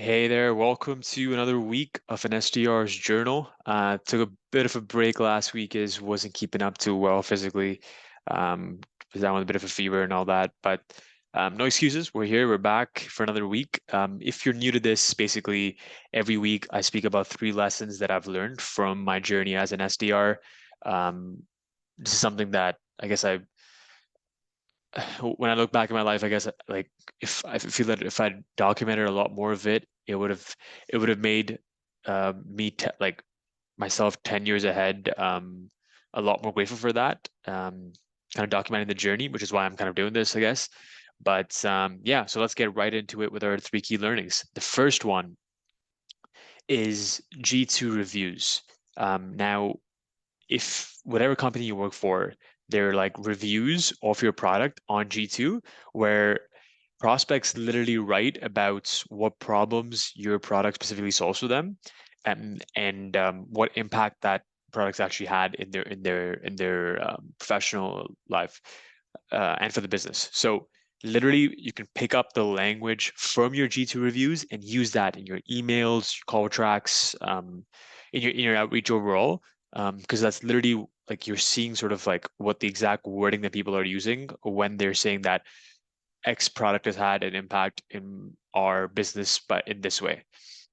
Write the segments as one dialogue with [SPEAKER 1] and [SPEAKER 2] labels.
[SPEAKER 1] Hey there, welcome to another week of an SDR's journal. Took a bit of a break last week as wasn't keeping up too well physically. Was down with a bit of a fever and all that, but no excuses. We're here, we're back for another week. If you're new to this, basically every week I speak about 3 lessons that I've learned from my journey as an SDR. This is something that I guess when I look back in my life, I guess like if I feel that if I documented a lot more of it, it would have made me like myself 10 years ahead, a lot more grateful for that. Kind of documenting the journey, which is why I'm kind of doing this, I guess. But yeah, so let's get right into it with our 3 key learnings. The first one is G2 reviews. Now, if whatever company you work for, they're like reviews of your product on G2, where prospects literally write about what problems your product specifically solves for them, and what impact that product's actually had in their professional life, and for the business. So literally, you can pick up the language from your G2 reviews and use that in your emails, your call tracks, in your outreach overall, because that's literally like you're seeing sort of like what the exact wording that people are using when they're saying that X product has had an impact in our business, but in this way,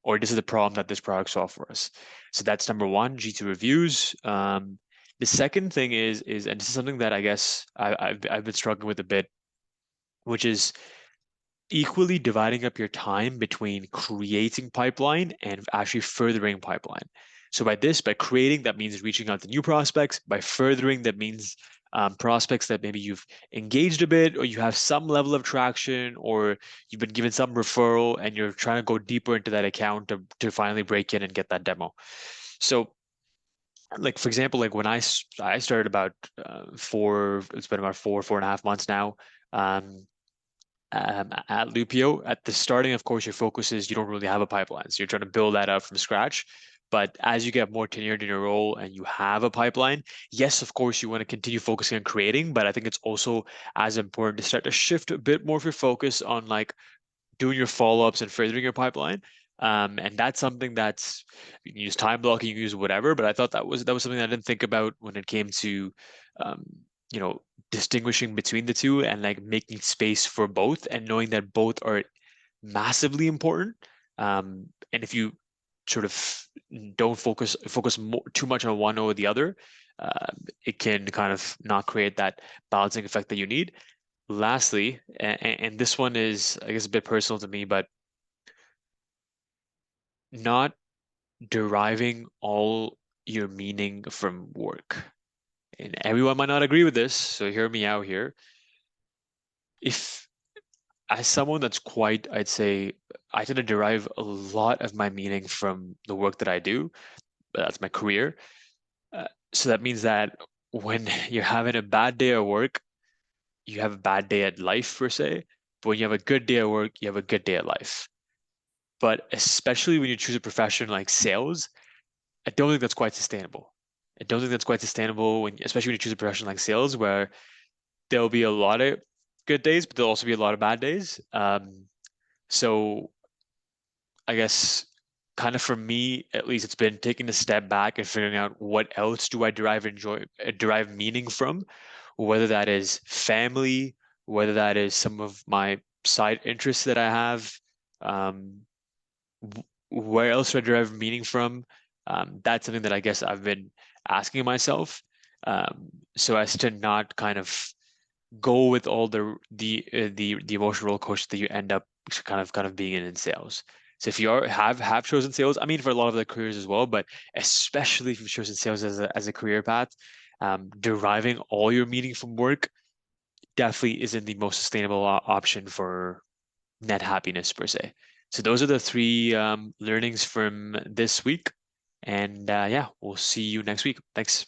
[SPEAKER 1] or this is the problem that this product solves for us. So that's number one, G2 reviews. The second thing is, and this is something that I guess I've been struggling with a bit, which is equally dividing up your time between creating pipeline and actually furthering pipeline. So by creating, that means reaching out to new prospects. By furthering, that means prospects that maybe you've engaged a bit, or you have some level of traction, or you've been given some referral, and you're trying to go deeper into that account to finally break in and get that demo. So, like for example, like when I started about it's been about 4.5 months now. At Loopio, at the starting, of course, your focus is you don't really have a pipeline. So you're trying to build that up from scratch. But as you get more tenured in your role and you have a pipeline, yes, of course, you want to continue focusing on creating, but I think it's also as important to start to shift a bit more of your focus on like doing your follow-ups and furthering your pipeline. And that's something that's you can use time blocking, you can use whatever. But I thought that was something I didn't think about when it came to, um, distinguishing between the two and like making space for both and knowing that both are massively important. And if you sort of don't focus too much on one or the other, it can kind of not create that balancing effect that you need. Lastly, and this one is, I guess, a bit personal to me, but not deriving all your meaning from work. And everyone might not agree with this, so hear me out here. If, as someone that's quite, I'd say, I tend to derive a lot of my meaning from the work that I do. That's my career. So that means that when you're having a bad day at work, you have a bad day at life per se. But when you have a good day at work, you have a good day at life. But especially when you choose a profession like sales, I don't think that's quite sustainable. I don't think that's quite sustainable especially when you choose a profession like sales, where there'll be a lot of good days, but there'll also be a lot of bad days. So I guess kind of for me, at least, it's been taking a step back and figuring out what else do I derive meaning from, whether that is family, whether that is some of my side interests that I have. Um, where else do I derive meaning from? That's something that I guess I've been asking myself, so as to not kind of go with all the emotional roller coaster that you end up kind of being in sales. So if you have chosen sales, I mean for a lot of the careers as well, but especially if you've chosen sales as a career path, deriving all your meaning from work definitely isn't the most sustainable option for net happiness per se. So those are the 3 learnings from this week. And yeah, we'll see you next week. Thanks.